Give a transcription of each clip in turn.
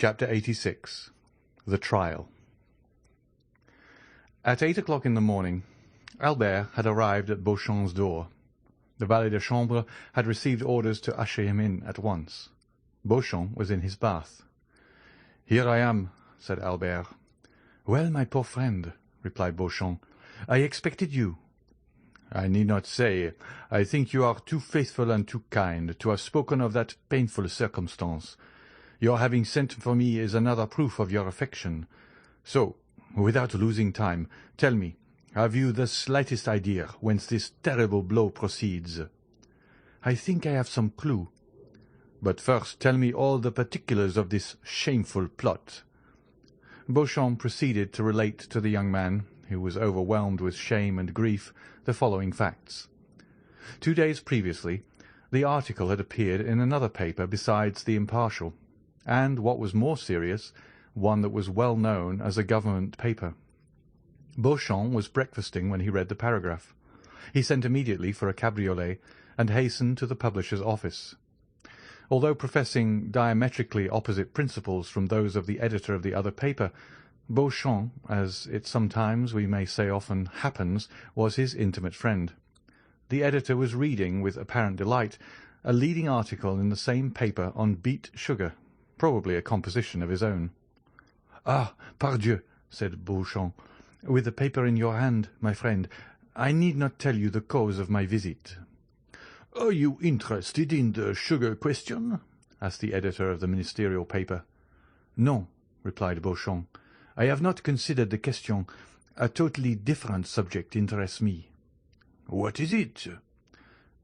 Chapter 86. The Trial. At 8 o'clock in the morning, Albert had arrived at Beauchamp's door. The valet de chambre had received orders to usher him in at once. Beauchamp was in his bath. "Here I am," said Albert. "Well, my poor friend," replied Beauchamp, "I expected you." "I need not say. I think you are too faithful and too kind to have spoken of that painful circumstance. Your having sent for me is another proof of your affection. So, without losing time, tell me, have you the slightest idea whence this terrible blow proceeds?" "I think I have some clue." "But first tell me all the particulars of this shameful plot." Beauchamp proceeded to relate to the young man, who was overwhelmed with shame and grief, the following facts. 2 days previously, the article had appeared in another paper besides the Impartial, and, what was more serious, one that was well known as a government paper. Beauchamp was breakfasting when he read the paragraph. He sent immediately for a cabriolet and hastened to the publisher's office. Although professing diametrically opposite principles from those of the editor of the other paper, Beauchamp, as it sometimes, we may say often, happens, was his intimate friend. The editor was reading, with apparent delight, a leading article in the same paper on beet sugar, probably a composition of his own. "Ah, pardieu," said Beauchamp, "with the paper in your hand, my friend, I need not tell you the cause of my visit." "Are you interested in the sugar question?" asked the editor of the ministerial paper. "No," replied Beauchamp, "I have not considered the question. A totally different subject interests me." "What is it?"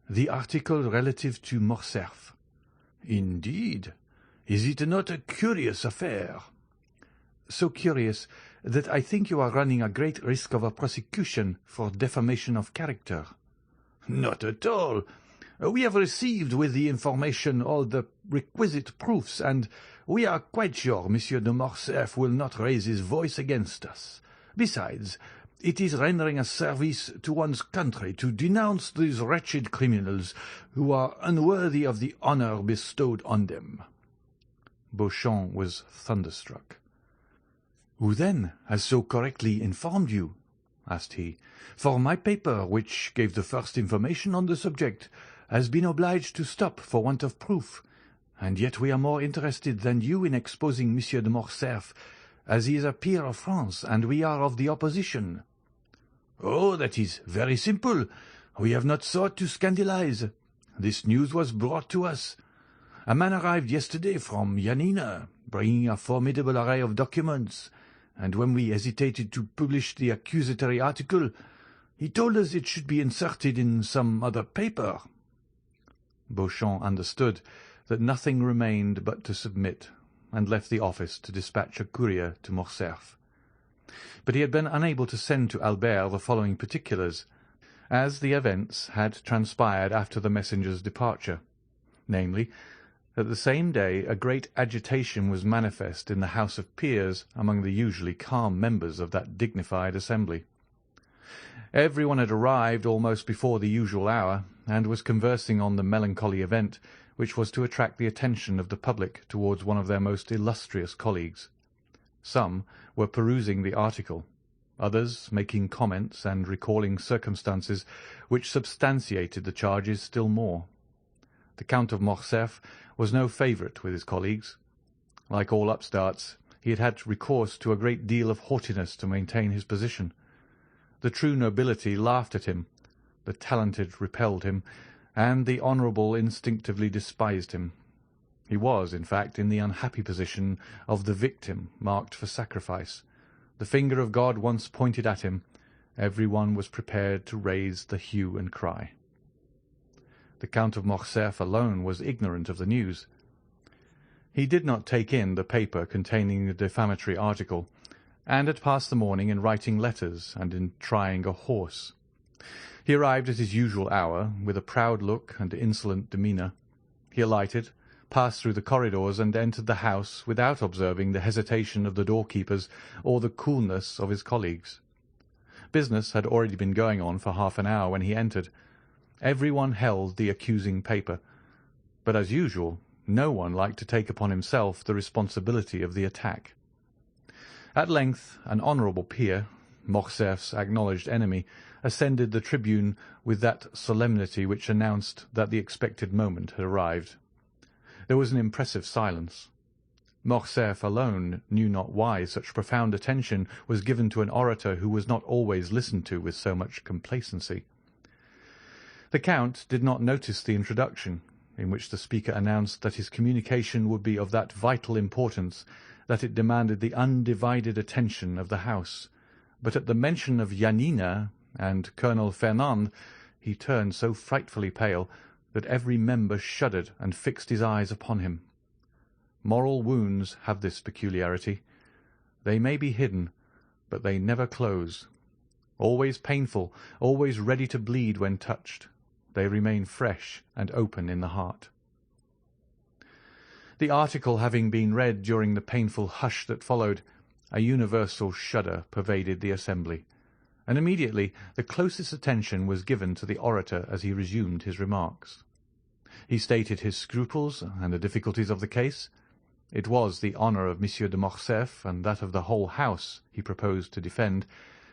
"The article relative to Morcerf." "Indeed? Is it not a curious affair?" "So curious that I think you are running a great risk of a prosecution for defamation of character." "Not at all. We have received with the information all the requisite proofs, and we are quite sure Monsieur de Morcerf will not raise his voice against us. Besides, it is rendering a service to one's country to denounce these wretched criminals who are unworthy of the honour bestowed on them." Beauchamp was thunderstruck. "Who, then, has so correctly informed you?" asked he. "For my paper, which gave the first information on the subject, has been obliged to stop for want of proof, and yet we are more interested than you in exposing Monsieur de Morcerf, as he is a peer of France, and we are of the opposition." "Oh, that is very simple. We have not sought to scandalize. This news was brought to us. A man arrived yesterday from Yanina, bringing a formidable array of documents, and when we hesitated to publish the accusatory article, he told us it should be inserted in some other paper." Beauchamp understood that nothing remained but to submit, and left the office to dispatch a courier to Morcerf. But he had been unable to send to Albert the following particulars, as the events had transpired after the messenger's departure, namely, that the same day a great agitation was manifest in the House of Peers among the usually calm members of that dignified assembly. Every one had arrived almost before the usual hour, and was conversing on the melancholy event which was to attract the attention of the public towards one of their most illustrious colleagues. Some were perusing the article, others making comments and recalling circumstances which substantiated the charges still more. The Count of Morcerf was no favourite with his colleagues. Like all upstarts, he had had recourse to a great deal of haughtiness to maintain his position. The true nobility laughed at him, the talented repelled him, and the honourable instinctively despised him. He was, in fact, in the unhappy position of the victim marked for sacrifice. The finger of God once pointed at him, every one was prepared to raise the hue and cry. The Count of Morcerf alone was ignorant of the news. He did not take in the paper containing the defamatory article, and had passed the morning in writing letters and in trying a horse. He arrived at his usual hour, with a proud look and insolent demeanour. He alighted, passed through the corridors, and entered the house without observing the hesitation of the doorkeepers or the coolness of his colleagues. Business had already been going on for half an hour when he entered. Every one held the accusing paper, but as usual No one liked to take upon himself the responsibility of the attack. At length an honourable peer, Morcerf's acknowledged enemy, ascended the tribune with that solemnity which announced that the expected moment had arrived. There was an impressive silence. Morcerf alone knew not why such profound attention was given to an orator who was not always listened to with so much complacency. The Count did not notice the introduction, in which the speaker announced that his communication would be of that vital importance that it demanded the undivided attention of the House, but at the mention of Janina and Colonel Fernand he turned so frightfully pale that every member shuddered and fixed his eyes upon him. Moral wounds have this peculiarity. They may be hidden, but they never close. Always painful, always ready to bleed when touched, they remain fresh and open in the heart. The article having been read during the painful hush that followed, a universal shudder pervaded the assembly, and immediately the closest attention was given to the orator as he resumed his remarks. He stated his scruples and the difficulties of the case. It was the honour of Monsieur de Morcerf and that of the whole house he proposed to defend,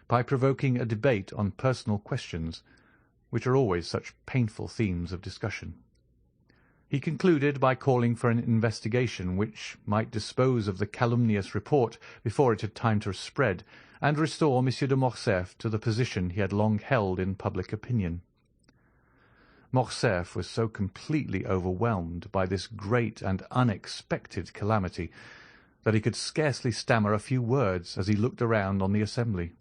by provoking a debate on personal questions, which are always such painful themes of discussion. He concluded by calling for an investigation which might dispose of the calumnious report before it had time to spread, and restore Monsieur de Morcerf to the position he had long held in public opinion. Morcerf was so completely overwhelmed by this great and unexpected calamity that he could scarcely stammer a few words as he looked around on the assembly.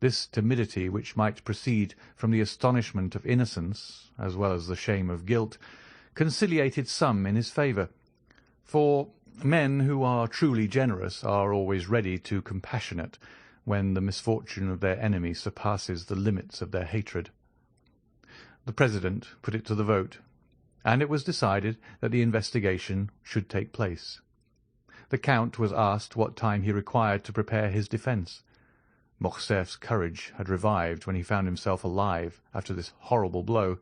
This timidity, which might proceed from the astonishment of innocence as well as the shame of guilt, conciliated some in his favour, for men who are truly generous are always ready to compassionate when the misfortune of their enemy surpasses the limits of their hatred. The President put it to the vote, and it was decided that the investigation should take place. The Count was asked what time he required to prepare his defence. Morcerf's courage had revived when he found himself alive after this horrible blow.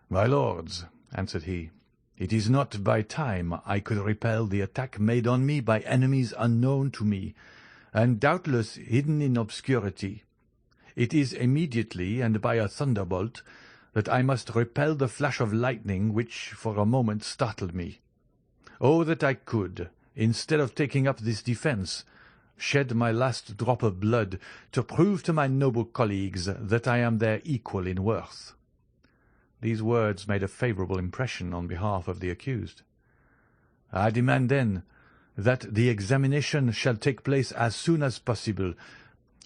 "My lords," answered he, "it is not by time I could repel the attack made on me by enemies unknown to me, and doubtless hidden in obscurity. It is immediately and by a thunderbolt that I must repel the flash of lightning which for a moment startled me. Oh, that I could, instead of taking up this defence, shed my last drop of blood to prove to my noble colleagues that I am their equal in worth." These words made a favourable impression on behalf of the accused. "I demand, then, that the examination shall take place as soon as possible,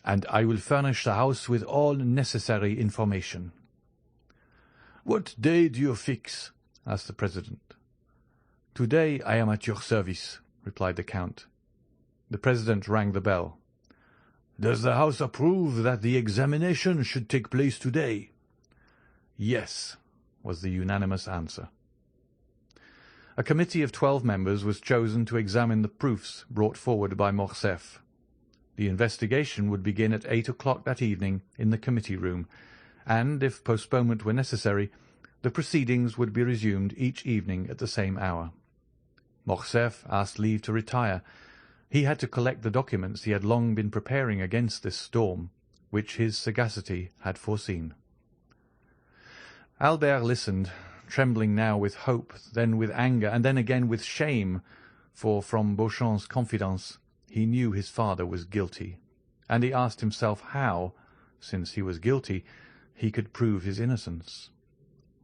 and I will furnish the House with all necessary information." "What day do you fix?" asked the President. "To-day I am at your service," replied the Count. The President rang the bell. "Does the House approve that the examination should take place to-day?" "Yes," was the unanimous answer. A committee of 12 members was chosen to examine the proofs brought forward by Morcerf. The investigation would begin at 8 o'clock that evening in the committee room, and, if postponement were necessary, the proceedings would be resumed each evening at the same hour. Morcerf asked leave to retire. He had to collect the documents he had long been preparing against this storm, which his sagacity had foreseen. Albert listened, trembling now with hope, then with anger, and then again with shame, for from Beauchamp's confidence he knew his father was guilty, and he asked himself how, since he was guilty, he could prove his innocence.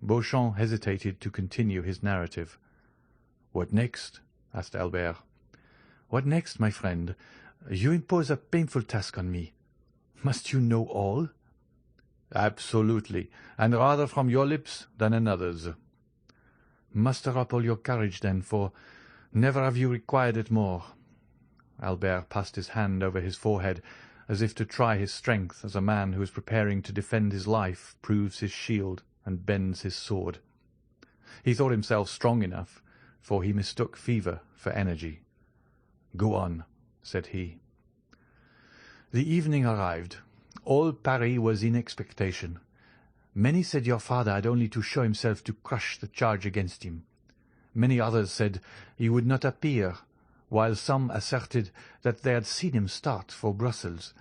Beauchamp hesitated to continue his narrative. "What next?" asked Albert. "What next, my friend? You impose a painful task on me. Must you know all?" "Absolutely, and rather from your lips than another's." "Muster up all your courage, then, for never have you required it more." Albert passed his hand over his forehead, as if to try his strength, as a man who is preparing to defend his life proves his shield and bends his sword. He thought himself strong enough, for he mistook fever for energy. "Go on," said he. "The evening arrived. All Paris was in expectation. Many said your father had only to show himself to crush the charge against him. Many others said he would not appear, while some asserted that they had seen him start for Brussels,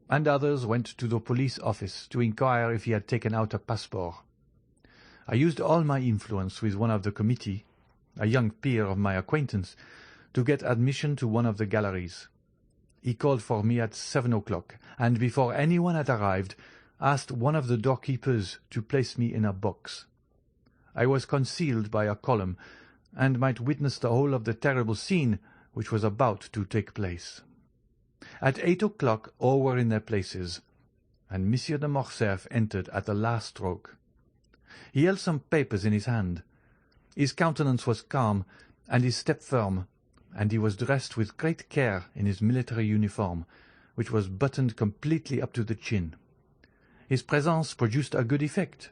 and others went to the police office to inquire if he had taken out a passport. I used all my influence with one of the committee, a young peer of my acquaintance, to get admission to one of the galleries. He called for me at 7 o'clock, and before anyone had arrived, asked one of the doorkeepers to place me in a box. I was concealed by a column, and might witness the whole of the terrible scene which was about to take place. At 8 o'clock all were in their places, and Monsieur de Morcerf entered at the last stroke. He held some papers in his hand. His countenance was calm, and his step firm, and he was dressed with great care in his military uniform, which was buttoned completely up to the chin. His presence produced a good effect.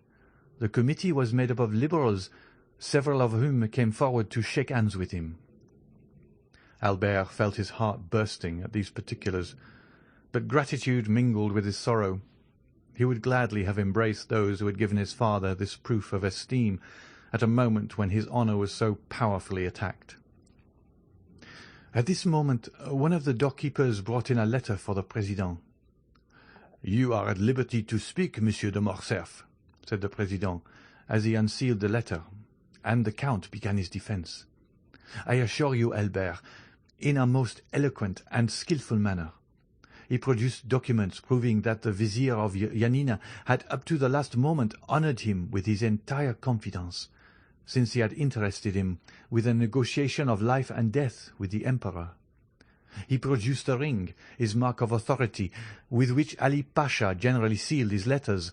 The committee was made up of Liberals, several of whom came forward to shake hands with him. Albert felt his heart bursting at these particulars, but gratitude mingled with his sorrow. He would gladly have embraced those who had given his father this proof of esteem at a moment when his honour was so powerfully attacked. At this moment one of the doorkeepers brought in a letter for the President. "You are at liberty to speak, Monsieur de Morcerf," said the President, as he unsealed the letter, and the Count began his defence. "I assure you, Albert, in a most eloquent and skilful manner. He produced documents proving that the Vizier of Yanina had up to the last moment honoured him with his entire confidence, since he had interested him with a negotiation of life and death with the Emperor. He produced a ring, his mark of authority, with which Ali Pasha generally sealed his letters,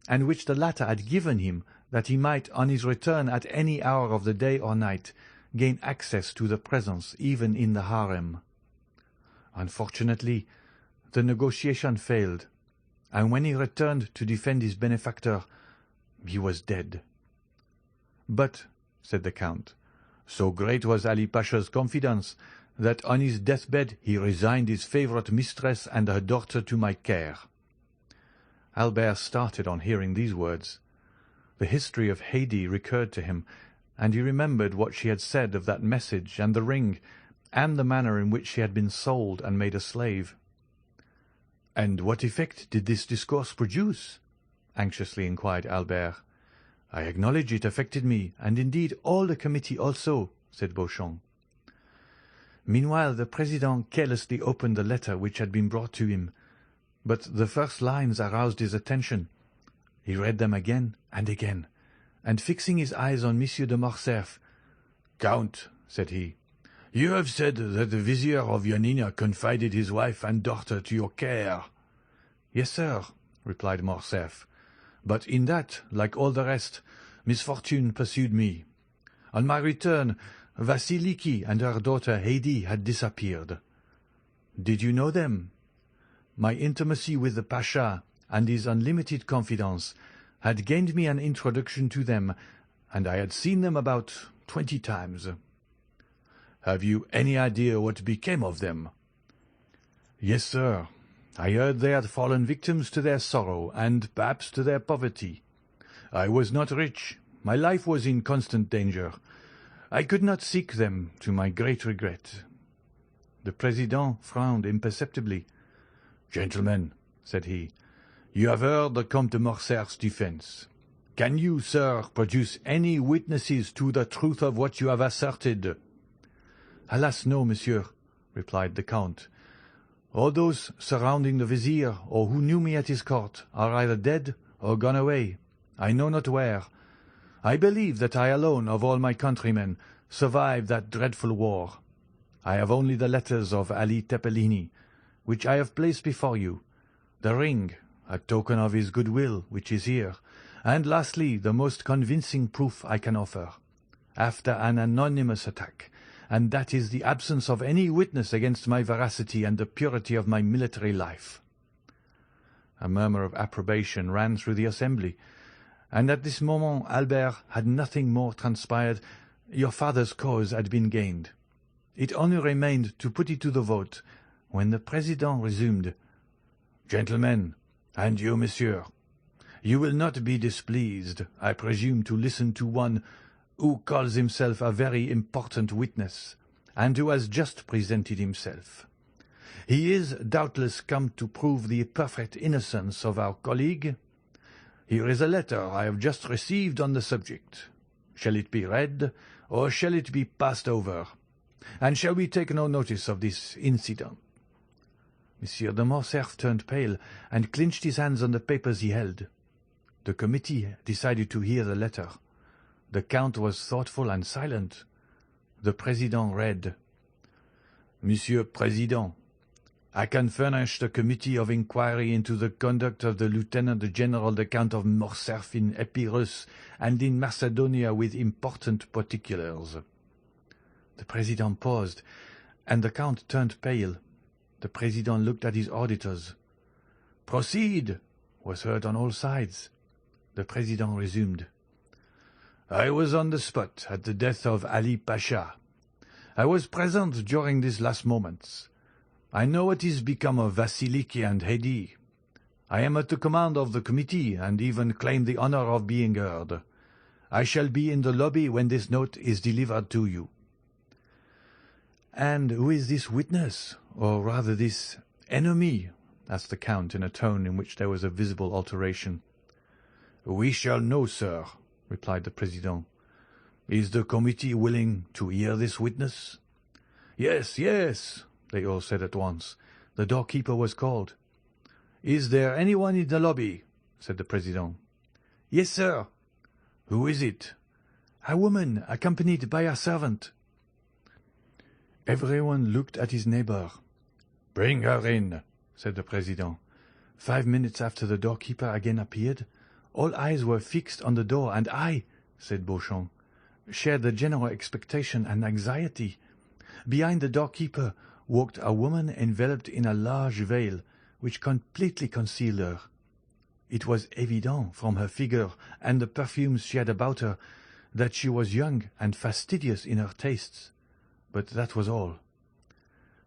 and which the latter had given him that he might, on his return at any hour of the day or night, gain access to the presence even in the harem. Unfortunately, the negotiation failed, and when he returned to defend his benefactor, he was dead. But," said the Count, "so great was Ali Pasha's confidence that on his deathbed he resigned his favourite mistress and her daughter to my care." Albert started on hearing these words. The history of Haydée recurred to him, and he remembered what she had said of that message and the ring, and the manner in which she had been sold and made a slave. "And what effect did this discourse produce?" anxiously inquired Albert. "I acknowledge it affected me, and indeed all the committee also," said Beauchamp. Meanwhile the President carelessly opened the letter which had been brought to him, but the first lines aroused his attention. He read them again and again, and fixing his eyes on Monsieur de Morcerf, "Count," said he, "you have said that the Vizier of Yanina confided his wife and daughter to your care." "Yes, sir," replied Morcerf, "but in that, like all the rest, misfortune pursued me. On my return, Vasiliki and her daughter Haydée had disappeared. Did you know them? My intimacy with the Pasha and his unlimited confidence had gained me an introduction to them, and I had seen them about 20 times. Have you any idea what became of them?" "Yes, sir. I heard they had fallen victims to their sorrow and perhaps to their poverty. I was not rich. My life was in constant danger. I could not seek them, to my great regret." The President frowned imperceptibly. "Gentlemen," said he, "you have heard the Comte de Morcerf's defence. Can you, sir, produce any witnesses to the truth of what you have asserted?" "Alas, no, monsieur," replied the Count. "All those surrounding the Vizier, or who knew me at his court, are either dead or gone away, I know not where. I believe that I alone of all my countrymen survived that dreadful war. I have only the letters of Ali Tepelini, which I have placed before you, the ring, a token of his goodwill, which is here, and lastly the most convincing proof I can offer, after an anonymous attack, and that is the absence of any witness against my veracity and the purity of my military life." A murmur of approbation ran through the assembly, and at this moment Albert had nothing more transpired. Your father's cause had been gained. It only remained to put it to the vote, when the President resumed, "Gentlemen, and you, monsieur, you will not be displeased, I presume, to listen to one who calls himself a very important witness, and who has just presented himself. He is doubtless come to prove the perfect innocence of our colleague. Here is a letter I have just received on the subject. Shall it be read, or shall it be passed over? And shall we take no notice of this incident?" Monsieur de Morcerf turned pale, and clenched his hands on the papers he held. The committee decided to hear the letter. The Count was thoughtful and silent. The President read, "Monsieur President, I can furnish the Committee of Inquiry into the conduct of the Lieutenant General the Count of Morcerf in Epirus and in Macedonia with important particulars." The President paused, and the Count turned pale. The President looked at his auditors. "Proceed," was heard on all sides. The President resumed. "I was on the spot at the death of Ali Pasha. I was present during these last moments. I know what is become of Vasiliki and Hedi. I am at the command of the committee, and even claim the honor of being heard. I shall be in the lobby when this note is delivered to you." "And who is this witness, or rather this enemy?" asked the Count in a tone in which there was a visible alteration. "We shall know, sir," replied the President. "Is the committee willing to hear this witness?" "Yes, yes," they all said at once. The doorkeeper was called. "Is there anyone in the lobby?" said the President. "Yes, sir." "Who is it?" "A woman, accompanied by a servant." Everyone looked at his neighbor. "Bring her in," said the President. 5 minutes after the doorkeeper again appeared. All eyes were fixed on the door, and I, said Beauchamp, shared the general expectation and anxiety. Behind the doorkeeper walked a woman enveloped in a large veil, which completely concealed her. It was evident from her figure and the perfumes she had about her that she was young and fastidious in her tastes, but that was all.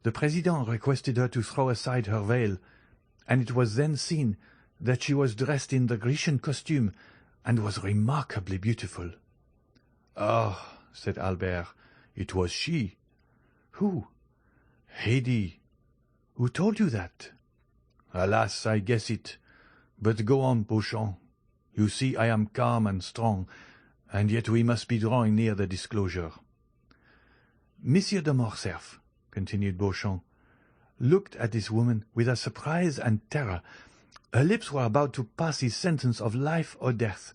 The President requested her to throw aside her veil, and it was then seen that she was dressed in the Grecian costume and was remarkably beautiful. "Ah," said Albert, "it was she." "Who?" "Hedi." "Who told you that?" "Alas, I guess it. But go on, Beauchamp. You see I am calm and strong, and yet we must be drawing near the disclosure." "Monsieur de Morcerf," continued Beauchamp, "looked at this woman with a surprise and terror. Her lips were about to pass his sentence of life or death.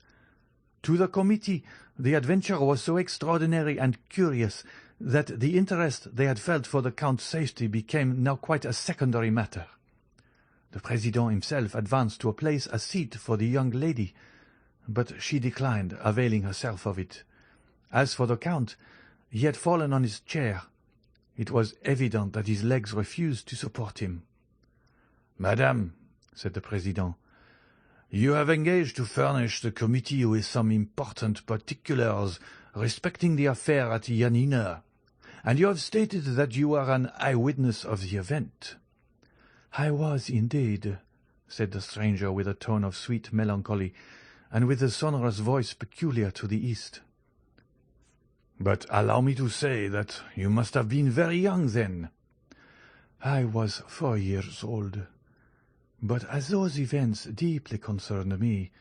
To the committee the adventure was so extraordinary and curious that the interest they had felt for the Count's safety became now quite a secondary matter. The President himself advanced to place a seat for the young lady, but she declined, availing herself of it. As for the Count, he had fallen on his chair. It was evident that his legs refused to support him. "Madame," said the President, "you have engaged to furnish the committee with some important particulars respecting the affair at Yanina, and you have stated that you are an eyewitness of the event." "I was indeed," said the stranger with a tone of sweet melancholy, and with the sonorous voice peculiar to the East. "But allow me to say that you must have been very young then." "I was 4 years old. But as those events deeply concerned me,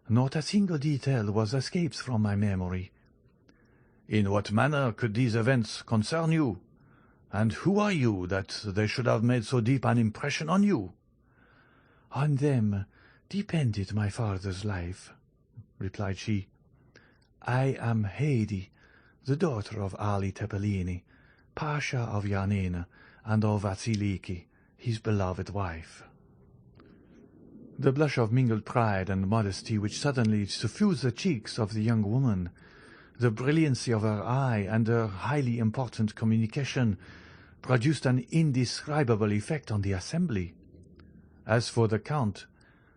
not a single detail was escaped from my memory." "In what manner could these events concern you? And who are you, that they should have made so deep an impression on you?" "On them depended my father's life," replied she. "I am Hedi, the daughter of Ali Tepelini, Pasha of Yanina, and of Vasiliki, his beloved wife." The blush of mingled pride and modesty which suddenly suffused the cheeks of the young woman, the brilliancy of her eye, and her highly important communication produced an indescribable effect on the assembly. As for the Count,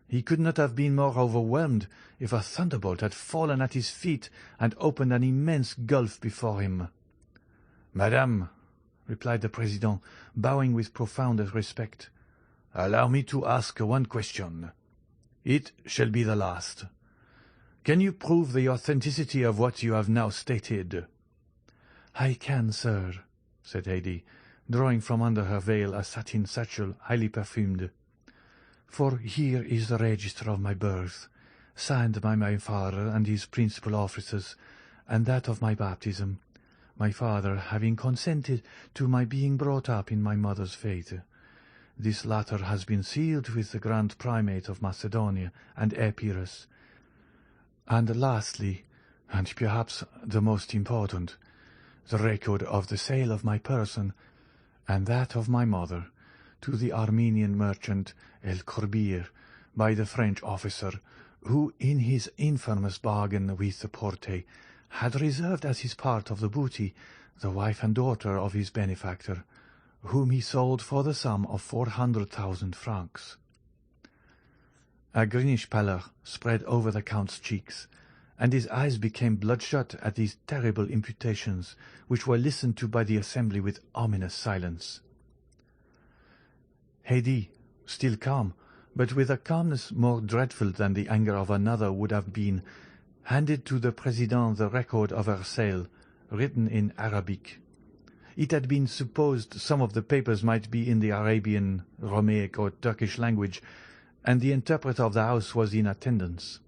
he could not have been more overwhelmed if a thunderbolt had fallen at his feet and opened an immense gulf before him. "Madame," replied the President, bowing with profound respect, "allow me to ask one question. It shall be the last. Can you prove the authenticity of what you have now stated?" "I can, sir," said Haydée, drawing from under her veil a satin satchel highly perfumed. "For here is the register of my birth, signed by my father and his principal officers, and that of my baptism, my father having consented to my being brought up in my mother's faith. This latter has been sealed with the Grand Primate of Macedonia and Epirus. And lastly, and perhaps the most important, the record of the sale of my person and that of my mother to the Armenian merchant El Corbir by the French officer, who in his infamous bargain with the Porte had reserved as his part of the booty the wife and daughter of his benefactor, whom he sold for the sum of 400,000 francs. A greenish pallor spread over the Count's cheeks, and his eyes became bloodshot at these terrible imputations, which were listened to by the assembly with ominous silence. Haydée, still calm, but with a calmness more dreadful than the anger of another would have been, handed to the President the record of her sale, written in Arabic. It had been supposed some of the papers might be in the Arabian, Romaic, or Turkish language, and the interpreter of the house was in attendance.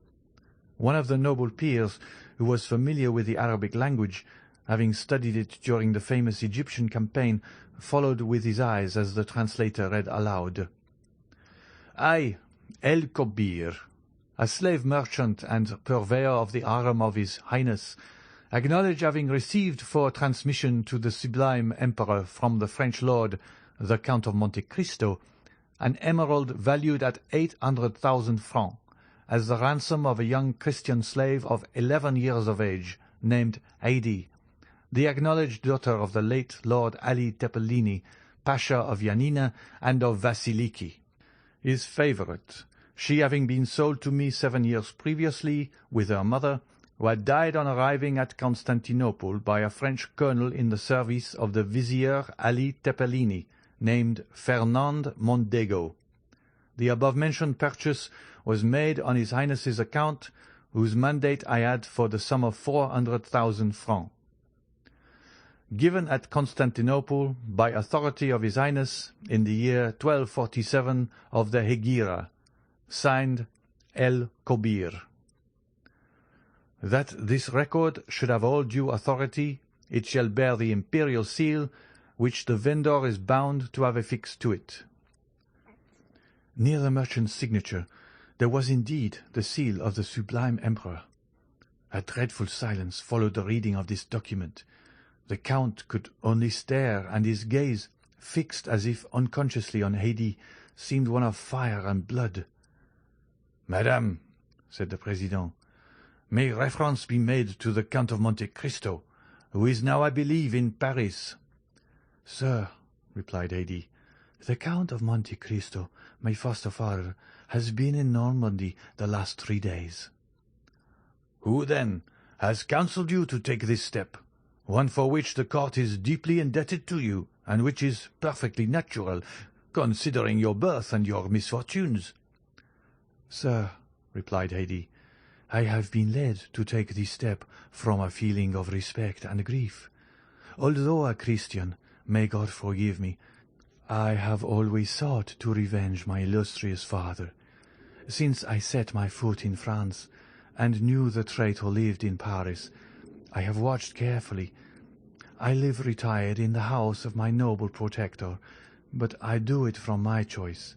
One of the noble peers, who was familiar with the Arabic language, having studied it during the famous Egyptian campaign, followed with his eyes as the translator read aloud. "I, El Kobir, a slave merchant and purveyor of the harem of His Highness, acknowledge having received for transmission to the Sublime Emperor from the French lord, the Count of Monte Cristo, an emerald valued at 800,000 francs, as the ransom of a young Christian slave of 11 years of age, named Haydée, the acknowledged daughter of the late Lord Ali Tepelini, Pasha of Yanina and of Vasiliki, his favourite, she having been sold to me 7 years previously with her mother, who had died on arriving at Constantinople by a French colonel in the service of the Vizier Ali Tepelini, named Fernand Mondego. The above-mentioned purchase was made on His Highness's account, whose mandate I had for the sum of 400,000 francs. Given at Constantinople by authority of His Highness in the year 1247 of the Hegira. Signed, El Kobir. That this record should have all due authority, it shall bear the imperial seal, which the vendor is bound to have affixed to it." Near the merchant's signature there was indeed the seal of the Sublime Emperor. A dreadful silence followed the reading of this document. The Count could only stare, and his gaze, fixed as if unconsciously on Haydée, seemed one of fire and blood. "Madame," said the President, "may reference be made to the Count of Monte Cristo, who is now, I believe, in Paris." "Sir," replied Haydée, "the Count of Monte Cristo, my foster father, has been in Normandy the last 3 days." "Who, then, has counselled you to take this step, one for which the court is deeply indebted to you, and which is perfectly natural, considering your birth and your misfortunes?" "Sir," replied Haydée, "I have been led to take this step from a feeling of respect and grief. Although a Christian, may God forgive me, I have always sought to revenge my illustrious father. Since I set my foot in France, and knew the traitor lived in Paris, I have watched carefully. I live retired in the house of my noble protector, but I do it from my choice.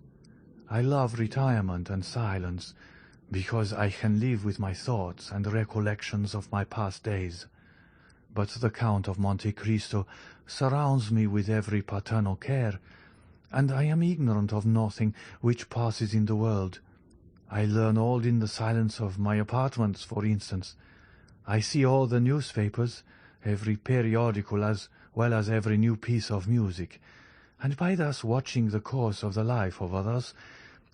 I love retirement and silence, because I can live with my thoughts and recollections of my past days. But the Count of Monte Cristo surrounds me with every paternal care, and I am ignorant of nothing which passes in the world. I learn all in the silence of my apartments, for instance. I see all the newspapers, every periodical as well as every new piece of music, and by thus watching the course of the life of others,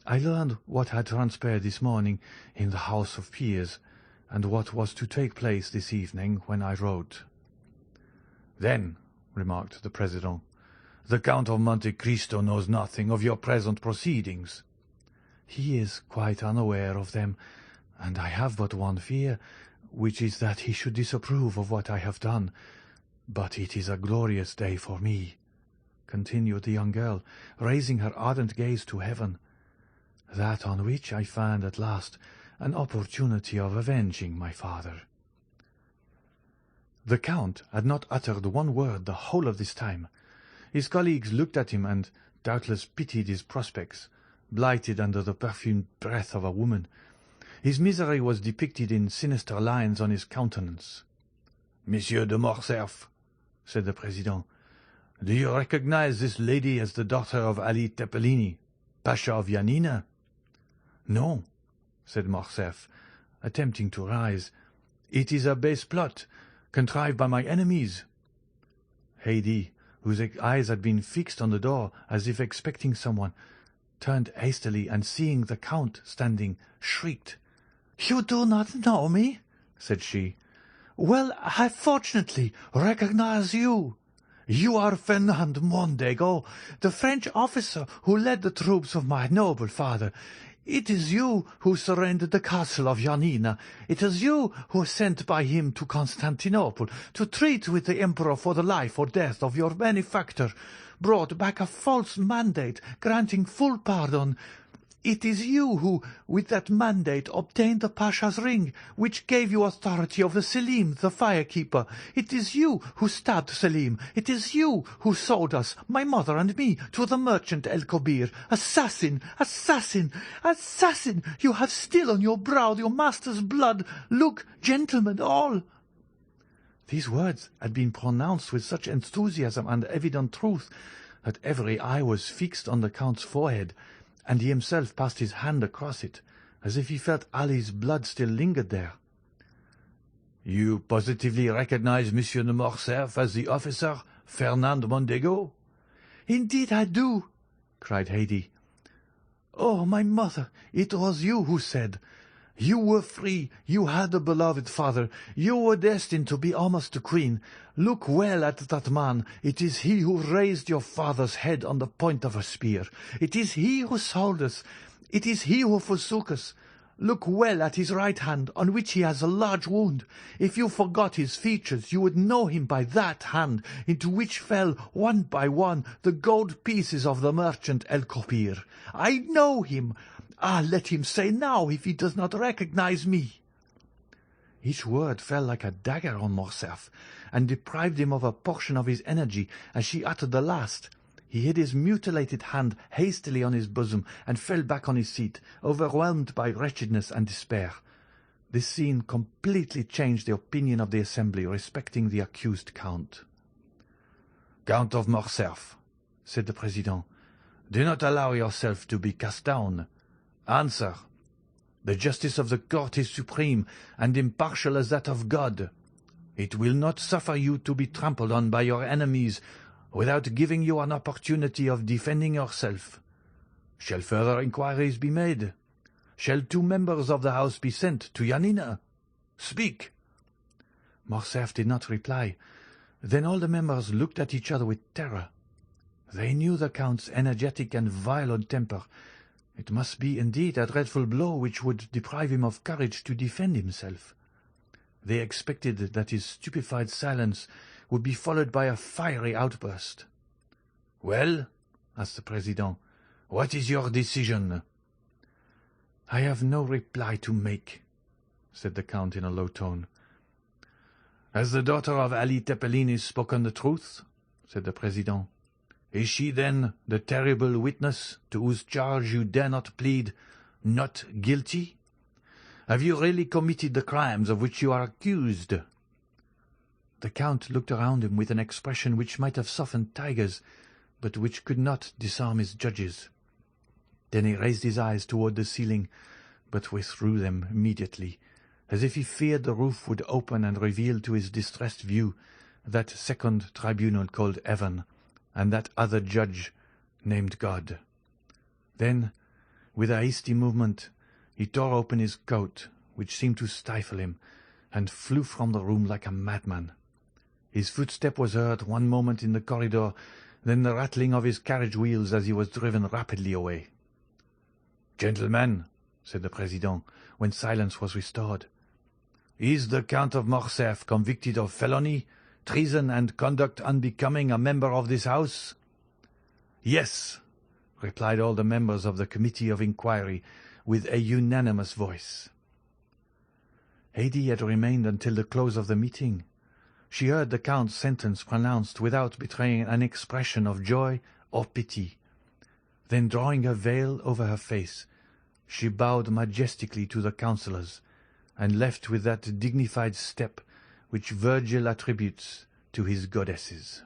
I learned what had transpired this morning in the House of Peers, and what was to take place this evening when I wrote." "Then," remarked the President, "the Count of Monte Cristo knows nothing of your present proceedings." "He is quite unaware of them, and I have but one fear, which is that he should disapprove of what I have done. But it is a glorious day for me," continued the young girl, raising her ardent gaze to heaven, "that on which I find at last an opportunity of avenging my father." The Count had not uttered one word the whole of this time. His colleagues looked at him and doubtless pitied his prospects, blighted under the perfumed breath of a woman. His misery was depicted in sinister lines on his countenance. "Monsieur de Morcerf," said the President, "do you recognize this lady as the daughter of Ali Tepelini, Pasha of Yanina?" "No," said Morcerf, attempting to rise. "It is a base plot, contrived by my enemies." Haydée, whose eyes had been fixed on the door as if expecting someone, turned hastily and seeing the Count standing, shrieked. "You do not know me?" said she. "Well, I fortunately recognize you. You are Fernand Mondego, the French officer who led the troops of my noble father. It is you who surrendered the castle of Yanina. It is you who sent by him to Constantinople to treat with the emperor for the life or death of your benefactor, brought back a false mandate granting full pardon. It is you who, with that mandate, obtained the Pasha's ring, which gave you authority over Selim, the firekeeper. It is you who stabbed Selim. It is you who sold us, my mother and me, to the merchant El-Kobir. Assassin! Assassin! Assassin! You have still on your brow your master's blood. Look, gentlemen, all!" These words had been pronounced with such enthusiasm and evident truth that every eye was fixed on the Count's forehead, and he himself passed his hand across it, as if he felt Ali's blood still lingered there. "You positively recognize Monsieur de Morcerf as the officer Fernand Mondego?" "Indeed I do," cried Haydée. "Oh, my mother, it was you who said, 'You were free, you had a beloved father, you were destined to be almost a queen. Look well at that man. It is he who raised your father's head on the point of a spear. It is he who sold us. It is he who forsook us. Look well at his right hand, on which he has a large wound. If you forgot his features, you would know him by that hand, into which fell, one by one, the gold pieces of the merchant El-Kobir. I know him. Ah, let him say now if he does not recognize me." Each word fell like a dagger on Morcerf, and deprived him of a portion of his energy as she uttered the last. He hid his mutilated hand hastily on his bosom and fell back on his seat, overwhelmed by wretchedness and despair. This scene completely changed the opinion of the assembly respecting the accused Count. "Count of Morcerf," said the President, "do not allow yourself to be cast down. Answer. The justice of the court is supreme and impartial as that of God. It will not suffer you to be trampled on by your enemies without giving you an opportunity of defending yourself. Shall further inquiries be made? Shall 2 members of the House be sent to Yanina? Speak." Morcerf did not reply. Then all the members looked at each other with terror. They knew the Count's energetic and violent temper. It must be indeed a dreadful blow which would deprive him of courage to defend himself. They expected that his stupefied silence would be followed by a fiery outburst. "Well," asked the President, "what is your decision?" "I have no reply to make," said the Count in a low tone. "Has the daughter of Ali Tepelini spoken the truth?" said the President. "Is she, then, the terrible witness to whose charge you dare not plead not guilty? Have you really committed the crimes of which you are accused?" The Count looked around him with an expression which might have softened tigers, but which could not disarm his judges. Then he raised his eyes toward the ceiling, but withdrew them immediately, as if he feared the roof would open and reveal to his distressed view that second tribunal called Heaven, and that other judge named God. Then, with a hasty movement, he tore open his coat, which seemed to stifle him, and flew from the room like a madman. His footstep was heard one moment in the corridor, then the rattling of his carriage wheels as he was driven rapidly away. "Gentlemen," said the President, when silence was restored. "Is the Count of Morcerf convicted of felony, treason, and conduct unbecoming a member of this House?" "Yes," replied all the members of the Committee of Inquiry with a unanimous voice. Haydée had remained until the close of the meeting. She heard the Count's sentence pronounced without betraying an expression of joy or pity. Then, drawing her veil over her face, she bowed majestically to the councillors, and left with that dignified step which Virgil attributes to his goddesses.